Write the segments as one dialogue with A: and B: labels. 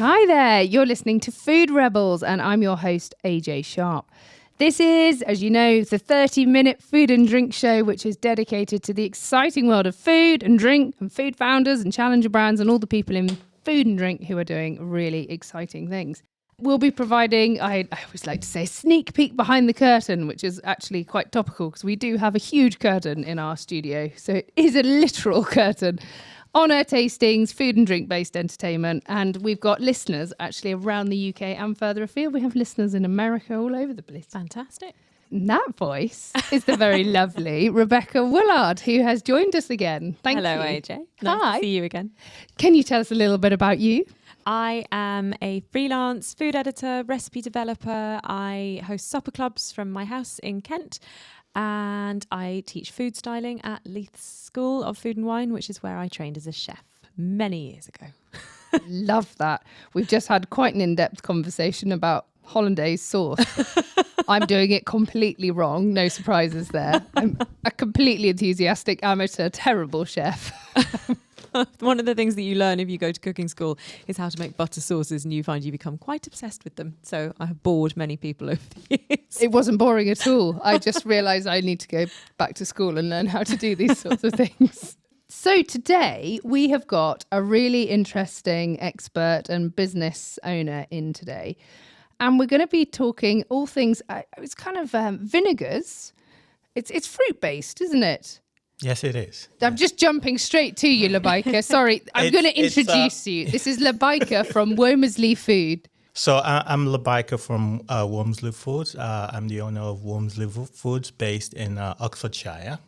A: Hi there, you're listening to Food Rebels and I'm your host AJ Sharp. This is, as you know, the 30-minute food and drink show which is dedicated to the exciting world of food and drink and food founders and challenger brands and all the people in food and drink who are doing really exciting things. We'll be providing, I always like to say, a sneak peek behind the curtain, which is actually quite topical because we do have a huge curtain in our studio. So it is a literal curtain. On-air tastings, food and drink-based entertainment. And we've got listeners actually around the UK and further afield. We have listeners in America, all over the place.
B: Fantastic.
A: And that voice is the very lovely Rebecca Willard, who has joined us again.
B: Hello,
A: you.
B: AJ. Nice to see you again.
A: Can you tell us a little bit about you?
B: I am a freelance food editor, recipe developer. I host supper clubs from my house in Kent. And I teach food styling at Leith's School of Food and Wine, which is where I trained as a chef many years ago.
A: Love that. We've just had quite an in-depth conversation about hollandaise sauce. I'm doing it completely wrong. No surprises there. I'm a completely enthusiastic amateur, terrible chef.
B: One of the things that you learn if you go to cooking school is how to make butter sauces, and you find you become quite obsessed with them. So I have bored many people over the years.
A: It wasn't boring at all. I just realised I need to go back to school and learn how to do these sorts of things. So today we have got a really interesting expert and business owner in today. And we're going to be talking all things, it's kind of vinegars. It's fruit-based, isn't it?
C: Yes, it is.
A: I'm just jumping straight to you, Labaika. Sorry, I'm going to introduce you. This is Labaika from Womersley Food.
C: So I'm Labaika from Womersley Foods. I'm the owner of Womersley Foods based in Oxfordshire.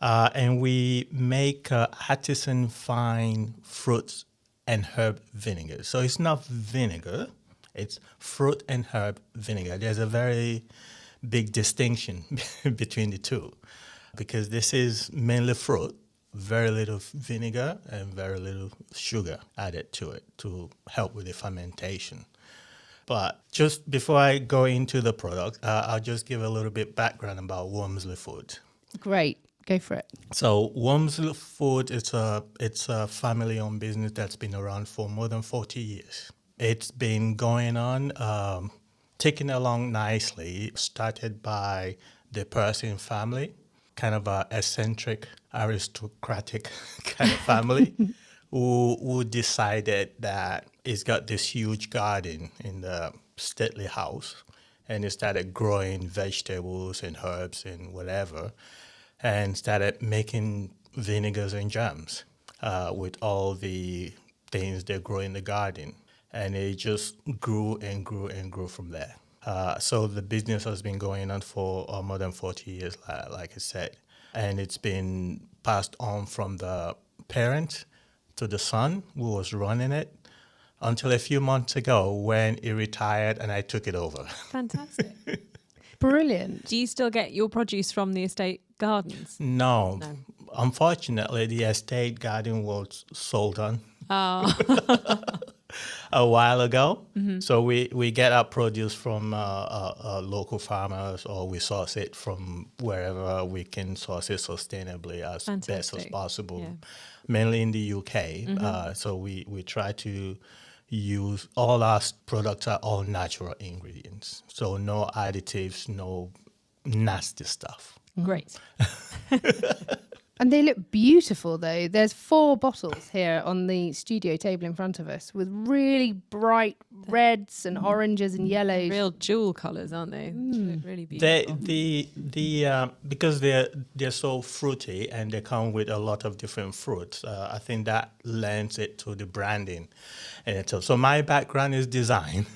C: And we make artisan fine fruit and herb vinegar. So it's not vinegar, it's fruit and herb vinegar. There's a very big distinction between the two, because this is mainly fruit, very little vinegar and very little sugar added to it to help with the fermentation. But just before I go into the product, I'll just give a little bit background about Womersley Food.
A: Great, go for it.
C: So Womersley Food, it's a family-owned business that's been around for more than 40 years. It's been going on, ticking along nicely. Started by the Persian family, kind of a eccentric, aristocratic kind of family who decided that he's got this huge garden in the stately house, and he started growing vegetables and herbs and whatever, and started making vinegars and jams with all the things they grow in the garden. And it just grew and grew and grew from there. So the business has been going on for more than 40 years, like I said. And it's been passed on from the parent to the son who was running it until a few months ago when he retired and I took it over.
B: Fantastic.
A: Brilliant.
B: Do you still get your produce from the estate gardens?
C: No. Unfortunately, the estate garden was sold on.
B: Oh.
C: A while ago. Mm-hmm. So we get our produce from local farmers, or we source it from wherever we can source it sustainably as best as possible, mainly in the UK. Mm-hmm. So we try to use all our products are all natural ingredients. So no additives, no nasty stuff.
B: Great.
A: And they look beautiful, though. There's 4 bottles here on the studio table in front of us with really bright reds and oranges and yellows.
B: Real jewel colours, aren't they? They look really beautiful.
C: Because they're so fruity and they come with a lot of different fruits, I think that lends it to the branding. And so my background is design,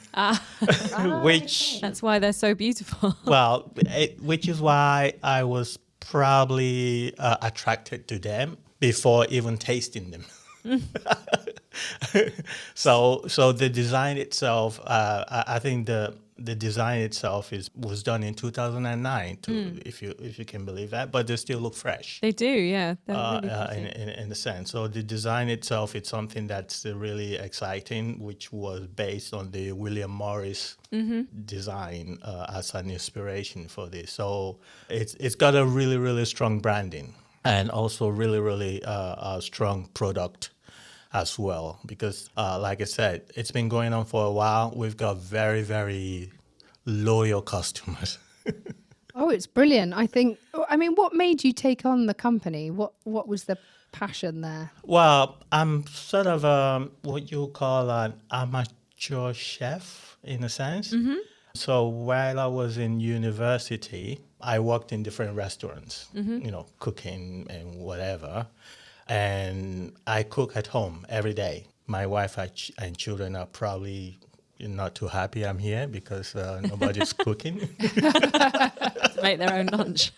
C: which...
B: That's why they're so beautiful.
C: Well, which is why I was probably attracted to them before even tasting them. So the design itself, I think the design itself was done in 2009, if you can believe that, but they still look fresh.
B: They do, yeah. They're really
C: in a sense. So the design itself, it's something that's really exciting, which was based on the William Morris design as an inspiration for this. So it's got a really, really strong branding and also really, really strong product as well, because like I said, it's been going on for a while. We've got very, very loyal customers.
A: Oh, it's brilliant. I mean, what made you take on the company? What was the passion there?
C: Well, I'm sort of what you call an amateur chef in a sense. So while I was in university, I worked in different restaurants, cooking and whatever. And I cook at home every day. My wife and children are probably not too happy I'm here because nobody's cooking.
B: To make their own lunch.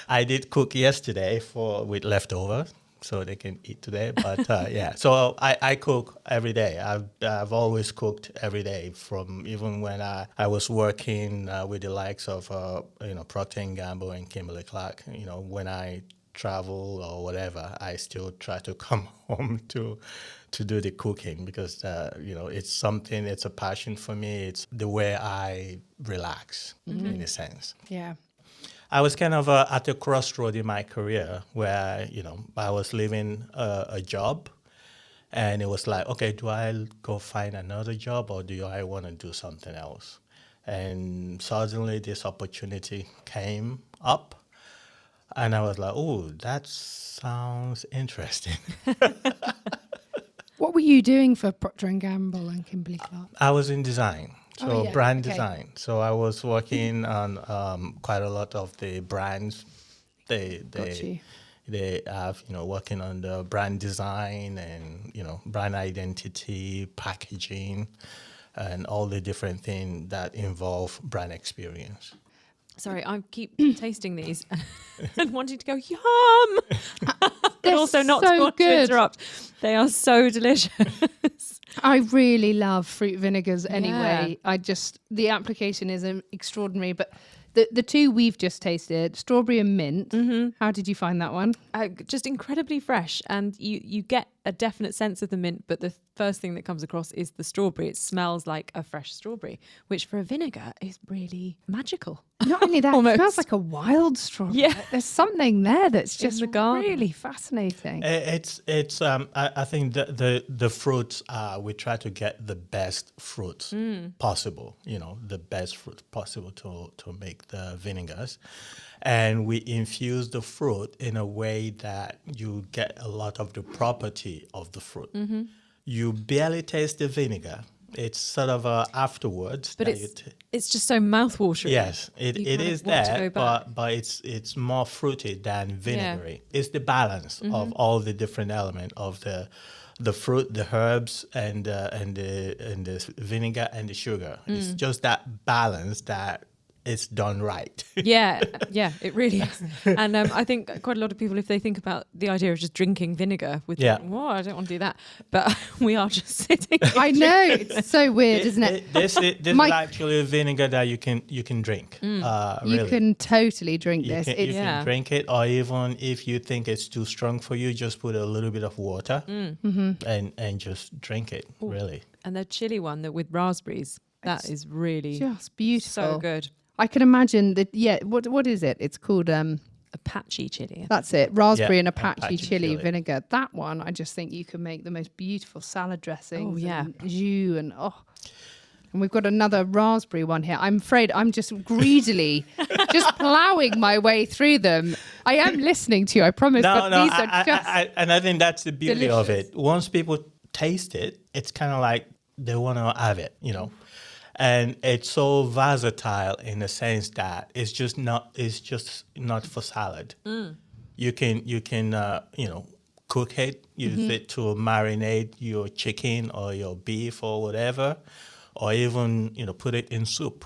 C: I did cook yesterday with leftovers, so they can eat today. But yeah, so I cook every day. I've always cooked every day, from even when I was working with the likes of Procter and Gamble and Kimberly Clark. When I travel or whatever, I still try to come home to do the cooking because it's a passion for me. It's the way I relax in a sense.
A: Yeah.
C: I was kind of at a crossroad in my career where, I was leaving a job and it was like, okay, do I go find another job or do I want to do something else? And suddenly this opportunity came up and I was like, oh, that sounds interesting.
A: What were you doing for Procter and Gamble and Kimberly Clark?
C: I was in design, so brand
A: okay.
C: design. So I was working on quite a lot of the brands.
A: Got you.
C: They have working on the brand design and brand identity, packaging, and all the different things that involve brand experience.
B: Sorry, I keep tasting these and wanting to go, yum! But also not
A: so
B: to want to
A: good.
B: interrupt. They are so delicious.
A: I really love fruit vinegars anyway. The application is extraordinary. But the two we've just tasted, strawberry and mint, how did you find that one?
B: Just incredibly fresh. And you get a definite sense of the mint, but the first thing that comes across is the strawberry. It smells like a fresh strawberry, which for a vinegar is really magical.
A: Not only that, it
B: Almost.
A: smells like a wild strawberry.
B: Yeah.
A: There's something there that's just
B: the garden.
A: really fascinating.
C: I think the fruits, we try to get the best fruits possible, the best fruit possible to make the vinegars. And we infuse the fruit in a way that you get a lot of the property of the fruit. You barely taste the vinegar. It's sort of afterwards.
B: But it's just so mouthwatering.
C: Yes, it is
B: want to
C: there,
B: go back.
C: but it's more fruity than vinegary. It's the balance of all the different elements of the fruit, the herbs, and the vinegar and the sugar. It's just that balance that it's done right.
B: Yeah, it really is. And I think quite a lot of people, if they think about the idea of just drinking vinegar, I don't want to do that. But we are just sitting.
A: I know, it's so weird, isn't it?
C: This is actually a vinegar that you can drink.
A: You
C: really.
A: can totally drink
C: You
A: this.
C: can drink it, or even if you think it's too strong for you, just put a little bit of water and just drink it.
B: Ooh.
C: Really.
B: And the chili one with raspberries, that is really
A: just beautiful.
B: so good.
A: I can imagine that. Yeah, what is it? It's called
B: Apache chili.
A: that's it, raspberry and
C: Apache
A: Apache chili
C: chili.
A: vinegar. That one, I just think you can make the most beautiful salad dressings.
B: Oh, yeah.
A: and jus and and we've got another raspberry one here. I'm afraid I'm just greedily just ploughing my way through them. I am listening to you, I promise. But these are just
C: and I think that's the beauty of
A: delicious.
C: it. Once people taste it, it's kind of like they want to have it, And it's so versatile in the sense that it's just not for salad. You can cook it, use it to marinate your chicken or your beef or whatever, or even put it in soup,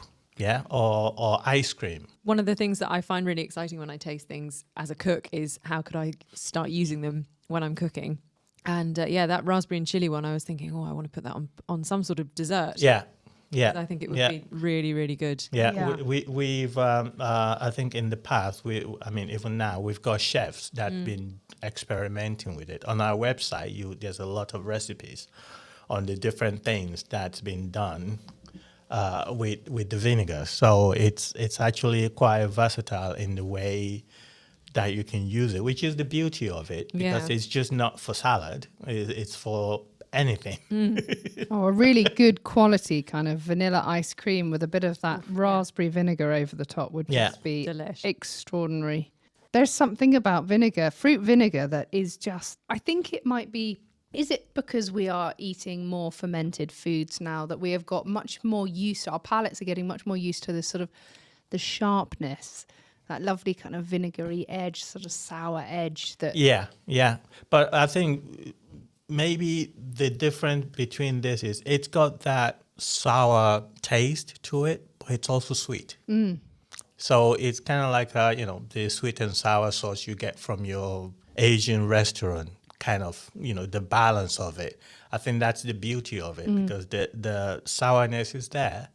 C: or ice cream.
B: One of the things that I find really exciting when I taste things as a cook is how could I start using them when I'm cooking. And that raspberry and chili one, I was thinking, I want to put that on some sort of dessert.
C: Yeah.
B: I think it would be really, really good.
C: Yeah. We've I think in the past, even now, we've got chefs that been experimenting with it. On our website, there's a lot of recipes on the different things that's been done with the vinegar. So it's actually quite versatile in the way that you can use it, which is the beauty of it, because
B: Yeah.
C: it's just not for salad. It's for anything.
A: Oh, a really good quality kind of vanilla ice cream with a bit of that raspberry vinegar over the top would
C: Yeah.
A: just be
B: Delish.
A: extraordinary. There's something about vinegar, fruit vinegar, that is just, I think it might be, is it because we are eating more fermented foods now that we have got much more used, our palates are getting much more used to this sort of the sharpness, that lovely kind of vinegary edge, sort of sour edge that
C: Yeah. But I think maybe the difference between this is it's got that sour taste to it, but it's also sweet. So it's kind of like the sweet and sour sauce you get from your Asian restaurant, kind of the balance of it. I think that's the beauty of it, because the sourness is there,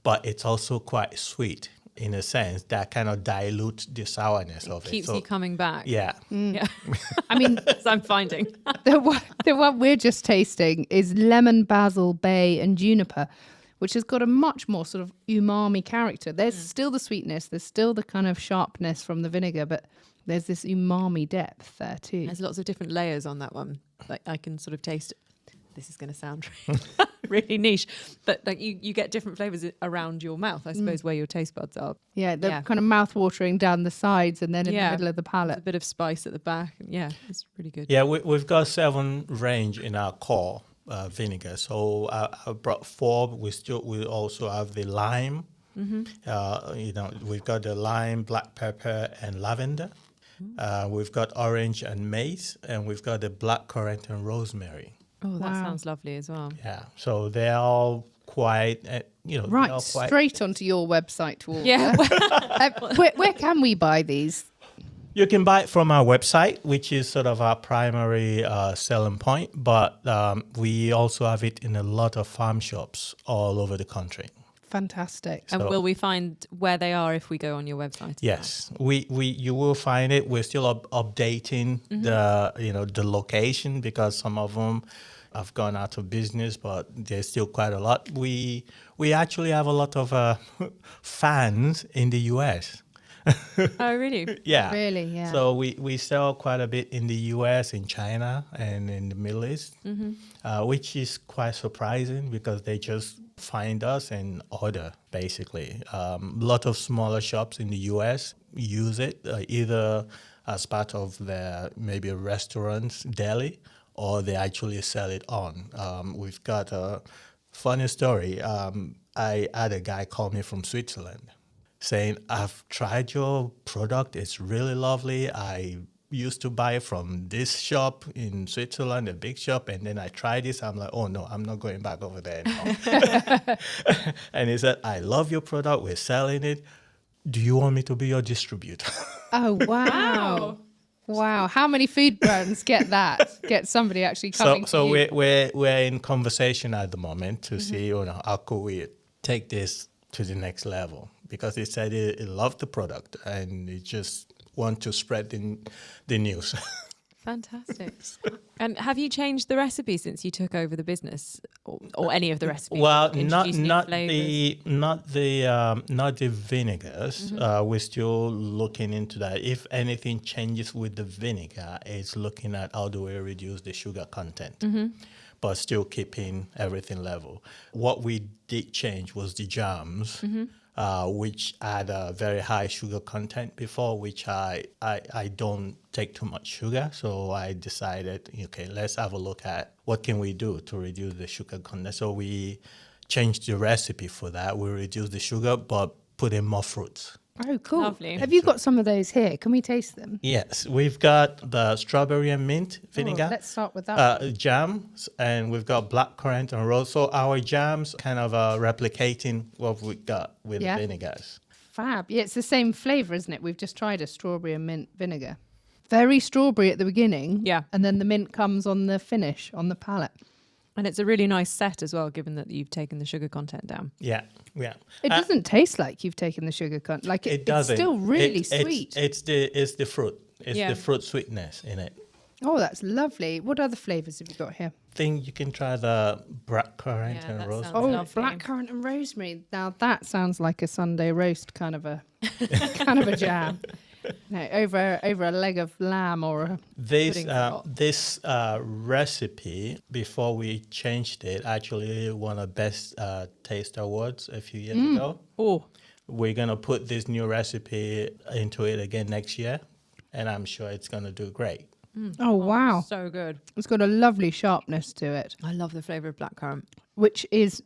C: but it's also quite sweet in a sense that kind of dilutes the sourness of it.
B: Keeps
C: So,
B: you coming back.
C: yeah.
B: Yeah.
A: I mean,
B: As I'm finding.
A: the one we're just tasting is lemon, basil, bay, and juniper, which has got a much more sort of umami character. There's still the sweetness, there's still the kind of sharpness from the vinegar, but there's this umami depth there too.
B: There's lots of different layers on that one. Like I can sort of taste. This is going to sound really niche, but like you get different flavors around your mouth, I suppose, where your taste buds are.
A: Yeah, the
B: Yeah.
A: kind of mouth-watering down the sides and then in the
B: Yeah.
A: middle of the
B: There's
A: palate.
B: a bit of spice at the back. Yeah, it's really good.
C: Yeah, we've got 7 range in our core vinegar. So I brought 4. We also have the lime. We've got the lime, black pepper, and lavender. We've got orange and mace, and we've got the black currant and rosemary.
B: Oh, that
A: Wow.
B: sounds lovely as well.
C: Yeah, so they're all quite, they're
A: Right,
C: all quite.
A: straight onto your website to order.
B: Yeah.
A: Where can we buy these?
C: You can buy it from our website, which is sort of our primary selling point, but we also have it in a lot of farm shops all over the country.
A: Fantastic.
B: And
C: So-
B: will we find where they are if we go on your website?
C: Yes, you will find it. We're still updating the location, because some of them have gone out of business, but there's still quite a lot. We actually have a lot of fans in the US.
B: Oh, really?
C: Yeah.
A: Really, yeah.
C: So we sell quite a bit in the US, in China, and in the Middle East, which is quite surprising, because they just find us and order, basically. A lot of smaller shops in the US use it either as part of their maybe a restaurant's deli, or they actually sell it on. We've got a funny story. I had a guy call me from Switzerland saying, I've tried your product, it's really lovely. I used to buy from this shop in Switzerland, a big shop, and then I tried this. I'm like, oh no, I'm not going back over there anymore. And he said, I love your product, we're selling it. Do you want me to be your distributor?
A: Oh, wow. Wow. How many food brands get that? Get somebody actually coming
C: So
A: to you?
C: we're in conversation at the moment to see how could we take this to the next level, because he said he loved the product and he just want to spread the news.
B: Fantastic. And have you changed the recipe since you took over the business, or any of the recipes?
C: Well,
B: Introduced new
C: not
B: flavours?
C: the vinegars. We're still looking into that. If anything changes with the vinegar, it's looking at how do we reduce the sugar content, but still keeping everything level. What we did change was the jams. Which had a very high sugar content before, which I don't take too much sugar. So I decided, okay, let's have a look at what can we do to reduce the sugar content. So we changed the recipe for that. We reduced the sugar, but put in more fruits.
A: Oh, cool.
B: Lovely.
A: Have you got some of those here? Can we taste them?
C: Yes, we've got the strawberry and mint vinegar.
A: Let's start with that.
C: Jams, and we've got black currant and rose. So our jams kind of replicating what we got with
A: Yeah.
C: the vinegars.
A: Fab. Yeah, it's the same flavour, isn't it? We've just tried a strawberry and mint vinegar. Very strawberry at the beginning.
B: Yeah.
A: And then the mint comes on the finish, on the palate.
B: And it's a really nice set as well, given that you've taken the sugar content down.
C: Yeah.
A: It doesn't taste like you've taken the sugar content. Like
C: It doesn't.
A: It's still really
C: It's
A: sweet.
C: the fruit. It's
B: Yeah.
C: the fruit sweetness in it.
A: Oh, that's lovely. What other flavours have you got here?
C: Think you can try the black currant
B: Yeah,
C: and
B: that
C: rose.
B: sounds
A: Oh,
B: lovely.
A: blackcurrant and rosemary. Now that sounds like a Sunday roast kind of a kind of a jam. No, over a leg of lamb or a
C: This
A: pudding pot.
C: this recipe, before we changed it, actually won a best taste awards a few years ago.
B: Oh,
C: We're gonna put this new recipe into it again next year, and I'm sure it's gonna do great.
A: Oh, wow.
B: so good.
A: It's got a lovely sharpness to it,
B: I love the flavour of blackcurrant.
A: which is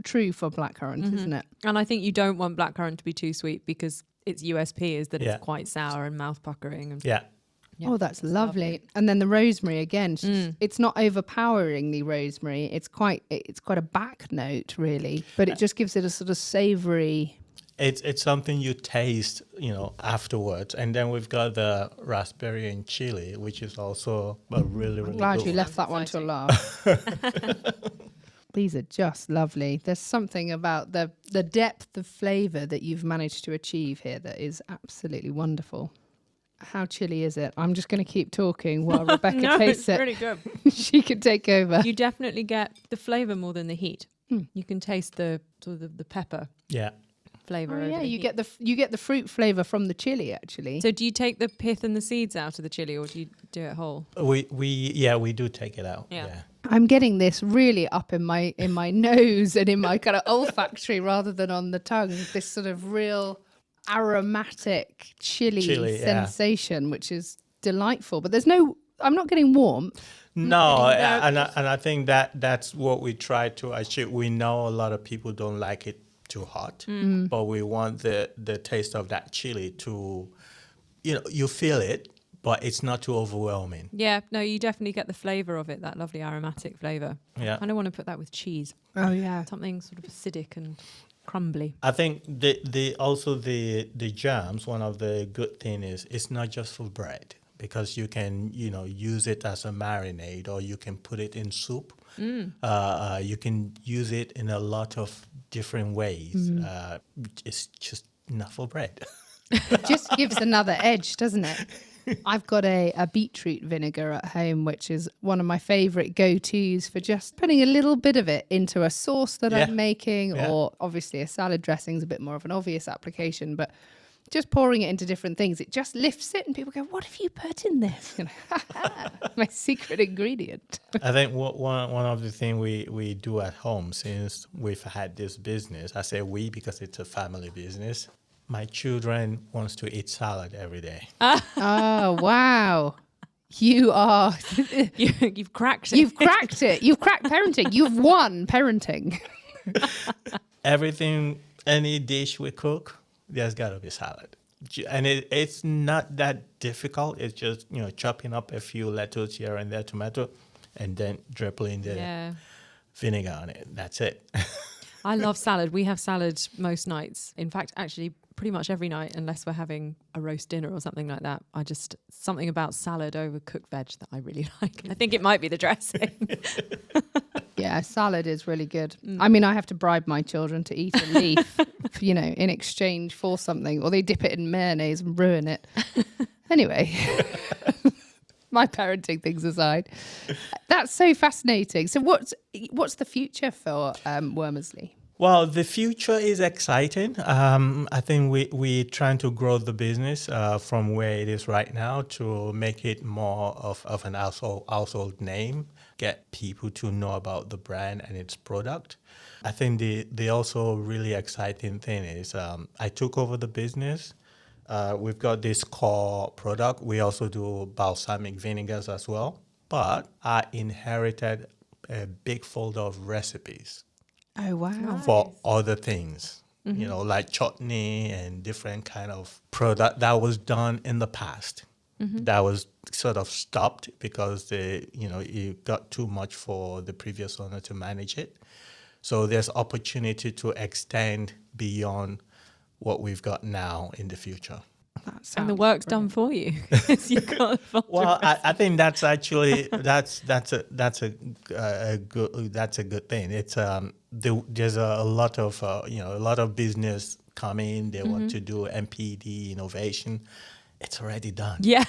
A: true for blackcurrant, isn't it?
B: And I think you don't want blackcurrant to be too sweet because its USP is that
C: Yeah.
B: it's quite sour and mouth puckering. And
C: Yeah,
B: yeah,
A: Oh, that's
B: it's
A: lovely. And then the rosemary again. It's not overpowering the rosemary. It's quite a back note really, but it just gives it a sort of savoury.
C: it's something you taste, afterwards. And then we've got the raspberry and chili, which is also a really, really
A: Glad
C: good
A: you
C: one.
A: left that one to last. These are just lovely. There's something about the depth of flavour that you've managed to achieve here that is absolutely wonderful. How chilly is it? I'm just going to keep talking while Rebecca
B: no,
A: tastes
B: it's
A: it.
B: really good.
A: She can take over.
B: You definitely get the flavour more than the heat. You can taste the sort of the pepper
C: Yeah.
B: flavour.
A: Oh,
B: over
A: yeah,
B: the
A: you
B: heat.
A: get the fruit flavour from the chili actually.
B: So do you take the pith and the seeds out of the chili, or do you do it whole?
C: We do take it out.
B: Yeah.
C: Yeah.
A: I'm getting this really up in my nose and in my kind of olfactory rather than on the tongue. This sort of real aromatic chili
C: yeah.
A: sensation, which is delightful. But I'm not getting warmth.
C: No, and I think that's what we try to achieve. We know a lot of people don't like it too hot, but we want the taste of that chili to, you feel it, but it's not too overwhelming.
B: Yeah, no, you definitely get the flavour of it, that lovely aromatic flavour.
C: Yeah.
B: I kind of want to put that with cheese.
A: Oh yeah.
B: Something sort of acidic and crumbly.
C: I think the jams, one of the good thing is it's not just for bread, because you can use it as a marinade, or you can put it in soup. You can use it in a lot of different ways. It's just not for bread.
A: It just gives another edge, doesn't it? I've got a beetroot vinegar at home, which is one of my favourite go-tos for just putting a little bit of it into a sauce that I'm making, or obviously a salad dressing is a bit more of an obvious application, but just pouring it into different things, it just lifts it and people go, what have you put in this? My secret ingredient.
C: I think one of the things we do at home, since we've had this business, I say we because it's a family business, my children wants to eat salad every day.
A: Oh, wow. You are...
B: You've cracked it.
A: You've cracked it. You've cracked parenting. You've won parenting.
C: Everything, any dish we cook, there's got to be salad. And it's not that difficult. It's just, chopping up a few lettuce here and there, tomato, and then dribbling the vinegar on it. That's it.
B: I love salad. We have salad most nights. In fact, actually, pretty much every night, unless we're having a roast dinner or something like that. Something about salad over cooked veg that I really like. I think it might be the dressing.
A: Yeah, salad is really good. I mean, I have to bribe my children to eat a leaf, in exchange for something, or they dip it in mayonnaise and ruin it. Anyway, my parenting things aside, that's so fascinating. So what's the future for Wormersley?
C: Well, the future is exciting. I think we're trying to grow the business from where it is right now to make it more of an household name, get people to know about the brand and its product. I think the also really exciting thing is I took over the business. We've got this core product. We also do balsamic vinegars as well. But I inherited a big folder of recipes.
A: Oh, wow.
C: For other things, like chutney and different kind of product that was done in the past. That was sort of stopped because it got too much for the previous owner to manage it. So there's opportunity to extend beyond what we've got now in the future.
B: And the work's done for you. You got
C: Well, I think that's actually that's a good thing. It's there's a lot of business coming. They want to do MPD innovation. It's already done.
B: Yeah.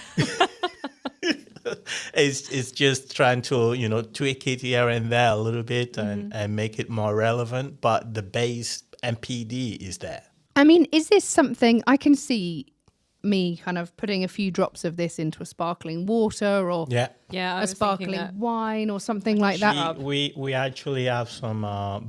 C: It's just trying to tweak it here and there a little bit and make it more relevant. But the base MPD is there.
A: I mean, is this something I can see me kind of putting a few drops of this into a sparkling water or
C: Yeah.
B: Yeah, I
A: a
B: was thinking
A: sparkling
B: that.
A: wine or something like that.
C: We actually have some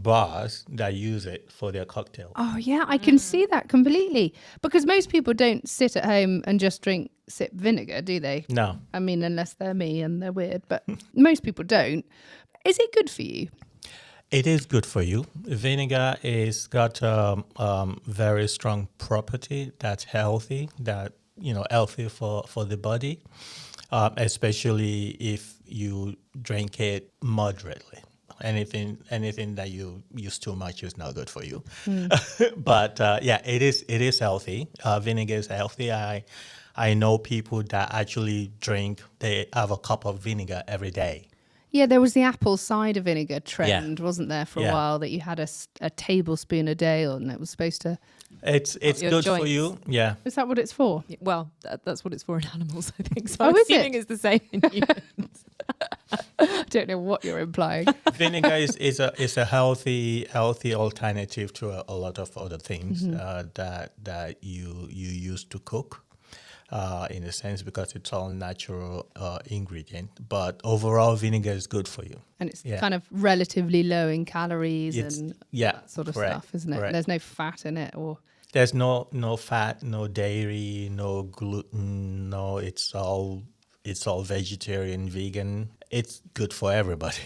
C: bars that use it for their cocktail.
A: Oh, yeah, I can see that completely. Because most people don't sit at home and just sip vinegar, do they?
C: No.
A: I mean, unless they're me and they're weird, but most people don't. Is it good for you?
C: It is good for you. Vinegar is got very strong property that's healthy, healthy for the body, especially if you drink it moderately. Anything that you use too much is not good for you. But it is healthy. Vinegar is healthy. I know people that actually they have a cup of vinegar every day.
A: Yeah, there was the apple cider vinegar trend, wasn't there, for a
C: Yeah.
A: while, that you had a tablespoon a day and it was supposed to...
C: It's
B: your
C: good for
B: joints.
C: you. Yeah.
A: Is that what it's for?
B: Well, that's what it's for in animals, I think. So
A: Oh,
B: I'm
A: is
B: assuming
A: it?
B: it's the same in humans.
A: I don't know what you're implying.
C: Vinegar is a healthy alternative to a lot of other things that you use to cook. In a sense, because it's all natural ingredient. But overall, vinegar is good for you.
A: And it's
C: Yeah.
A: kind of relatively low in calories and that sort of
C: correct,
A: stuff, isn't it?
C: correct.
A: There's no fat in it or...
C: There's no fat, no dairy, no gluten, no. It's all vegetarian, vegan. It's good for everybody.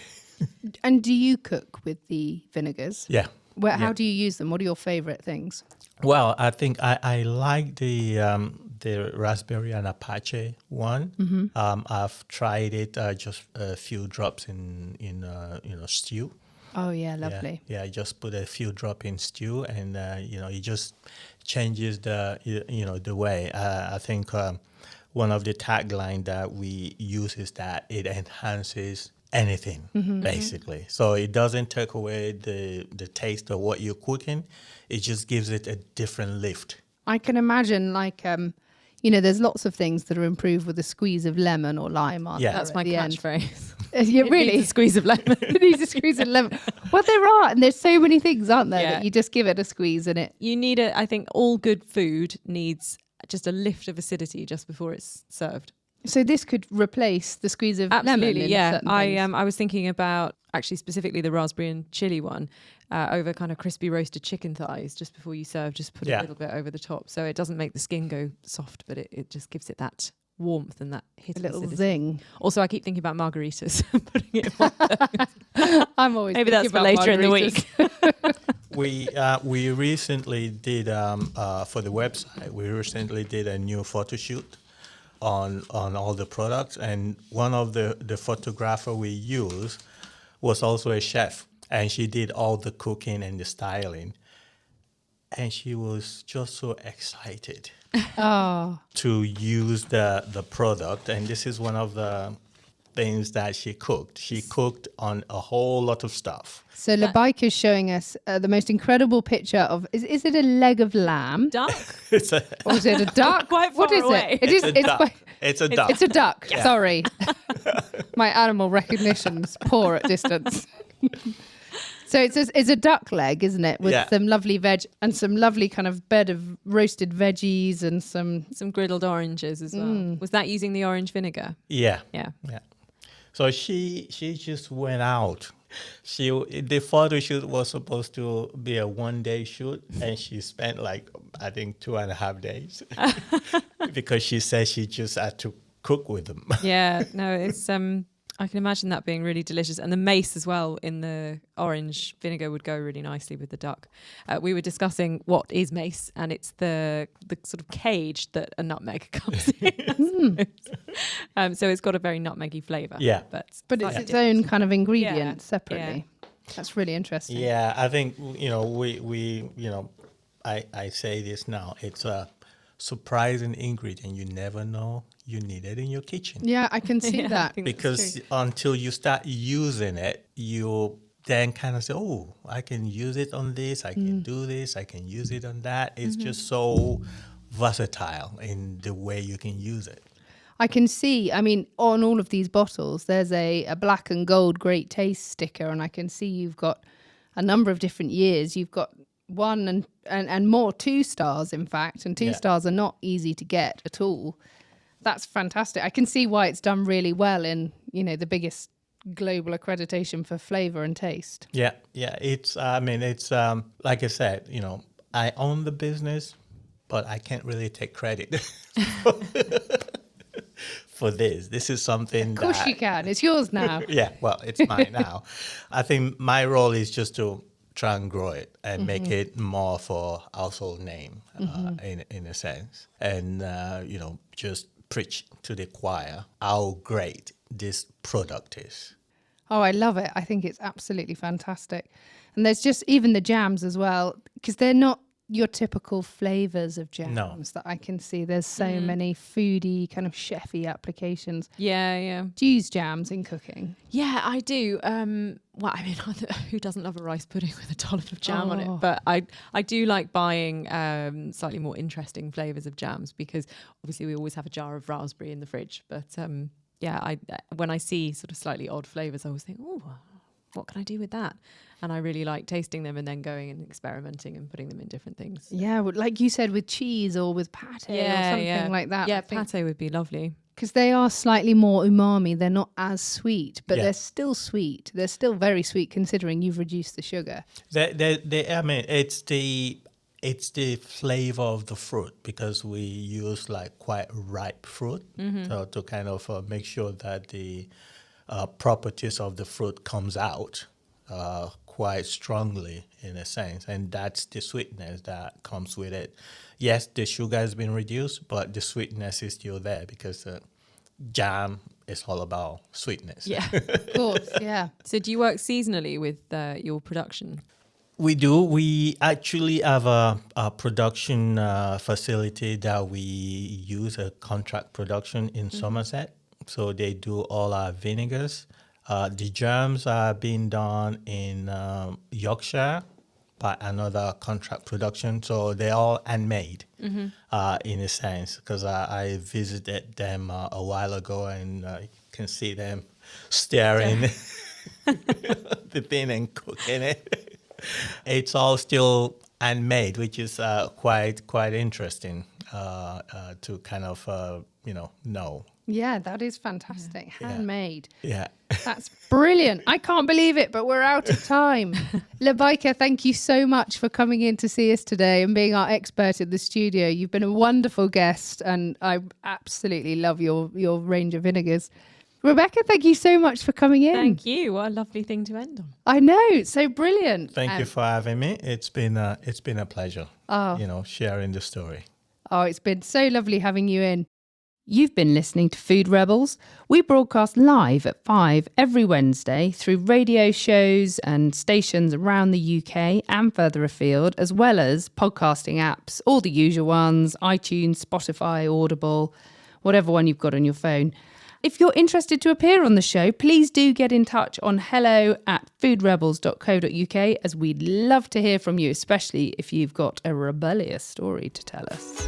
A: And do you cook with the vinegars?
C: Yeah.
A: How do you use them? What are your favourite things?
C: Well, I think I like the raspberry and Apache one. I've tried it just a few drops in stew.
A: Oh, yeah, lovely.
C: Yeah, just put a few drop in stew, and it just changes the way. I think one of the tagline that we use is that it enhances anything basically. So it doesn't take away the taste of what you're cooking. It just gives it a different lift.
A: I can imagine, there's lots of things that are improved with a squeeze of lemon or lime, aren't
C: Yeah.
A: there,
B: That's
A: at
B: my
A: the end?
B: catchphrase.
A: Yeah,
B: It
A: really?
B: needs a squeeze of lemon.
A: It needs a squeeze of lemon. Well, there are, and there's so many things, aren't there,
B: Yeah.
A: that you just give it a squeeze and it...
B: You need I think all good food needs just a lift of acidity just before it's served.
A: So this could replace the squeeze of lemon
B: Absolutely,
A: in
B: yeah.
A: certain things.
B: I was thinking about actually specifically the raspberry and chili one over kind of crispy roasted chicken thighs just before you serve. Just put a little bit over the top, so it doesn't make the skin go soft, but it just gives it that warmth and that hit
A: A
B: of
A: little
B: acidity.
A: zing.
B: Also, I keep thinking about margaritas, putting it on.
A: I'm always
B: Maybe that's
A: thinking
B: for
A: about
B: later in the
A: margaritas.
B: week.
C: We recently did for the website. We recently did a new photo shoot on all the products, and one of the photographer we used was also a chef, and she did all the cooking and the styling, and she was just so excited
A: Oh,
C: to use the product. And this is one of the things that she cooked. She cooked on a whole lot of stuff.
A: so Labaika is showing us the most incredible picture of... Is it a leg of lamb?
B: Duck.
C: It's a
A: Or is it a duck?
B: Quite
A: What
B: far
A: is
B: away.
A: it? It is.
C: it's a duck. It's a duck.
A: It's a duck. Sorry, my animal recognition's poor at distance. So it's a duck leg, isn't it? With some lovely veg and some lovely kind of bed of roasted veggies and some...
B: Some griddled oranges as well. Was that using the orange vinegar?
C: Yeah.
B: Yeah.
C: Yeah. So she just went out. The photo shoot was supposed to be a 1-day shoot, and she spent I think 2.5 days because she said she just had to cook with them.
B: Yeah, no, it's I can imagine that being really delicious, and the mace as well in the orange vinegar would go really nicely with the duck. We were discussing what is mace, and it's the sort of cage that a nutmeg comes in. So it's got a very nutmeggy flavour.
C: Yeah.
A: But it's
B: slightly
A: its
B: different.
A: own kind of ingredient
B: Yeah,
A: separately. That's really interesting.
C: Yeah, I think we I say this now. It's a surprising ingredient you never know you need it in your kitchen.
A: Yeah, I can see
B: Yeah, I
A: that.
B: think that's
C: Because
B: true.
C: until you start using it, you then kind of say, oh, I can use it on this, I can do this, I can use it on that. It's just so versatile in the way you can use it.
A: I can see, I mean, on all of these bottles, there's a black and gold great taste sticker, and I can see you've got a number of different years. You've got 1 and more, 2 stars, in fact. And 2
C: Yeah.
A: stars are not easy to get at all. That's fantastic. I can see why it's done really well in, the biggest global accreditation for flavor and taste.
C: Yeah, it's like I said, I own the business, but I can't really take credit for this. This is something
A: Of course you can. It's yours now.
C: Yeah, well, it's mine now. I think my role is just to try and grow it and make it more for household name in a sense, and just preach to the choir how great this product is.
A: Oh, I love it. I think it's absolutely fantastic. And there's just even the jams as well, because they're not your typical flavors of jams that I can see. There's so many foodie, kind of chefy applications.
B: Yeah.
A: Do you use jams in cooking?
B: Yeah, I do. Well, I mean, who doesn't love a rice pudding with a dollop of jam on it? But I do like buying slightly more interesting flavours of jams, because obviously we always have a jar of raspberry in the fridge. But when I see sort of slightly odd flavours, I always think, oh, what can I do with that? And I really like tasting them and then going and experimenting and putting them in different things.
A: Yeah, like you said, with cheese or with pâté or something like that.
B: Yeah, pâté would be lovely.
A: Because they are slightly more umami. They're not as sweet, but they're still sweet. They're still very sweet considering you've reduced the sugar.
C: It's the flavor of the fruit, because we use like quite ripe fruit, so to kind of make sure that the properties of the fruit comes out quite strongly in a sense, and that's the sweetness that comes with it. Yes, the sugar has been reduced, but the sweetness is still there, because jam is all about sweetness.
B: Yeah,
A: Of course, yeah.
B: So do you work seasonally with your production?
C: We do. We actually have a production facility that we use, a contract production in Somerset. So they do all our vinegars. The jams are being done in Yorkshire by another contract production. So they're all handmade in a sense, because I visited them a while ago, and you can see them stirring the thing and cooking it. It's all still handmade, which is quite interesting to kind of know.
A: Yeah, that is fantastic. Handmade.
C: Yeah.
A: That's brilliant. I can't believe it, but we're out of time. Labaika, thank you so much for coming in to see us today and being our expert in the studio. You've been a wonderful guest, and I absolutely love your range of vinegars. Rebecca, thank you so much for coming in.
B: Thank you. What a lovely thing to end on.
A: I know, it's so brilliant.
C: Thank you for having me. It's been a pleasure. Sharing the story.
A: Oh, it's been so lovely having you in. You've been listening to Food Rebels. We broadcast live at 5 every Wednesday through radio shows and stations around the UK and further afield, as well as podcasting apps, all the usual ones, iTunes, Spotify, Audible, whatever one you've got on your phone. If you're interested to appear on the show, please do get in touch on hello@foodrebels.co.uk, as we'd love to hear from you, especially if you've got a rebellious story to tell us.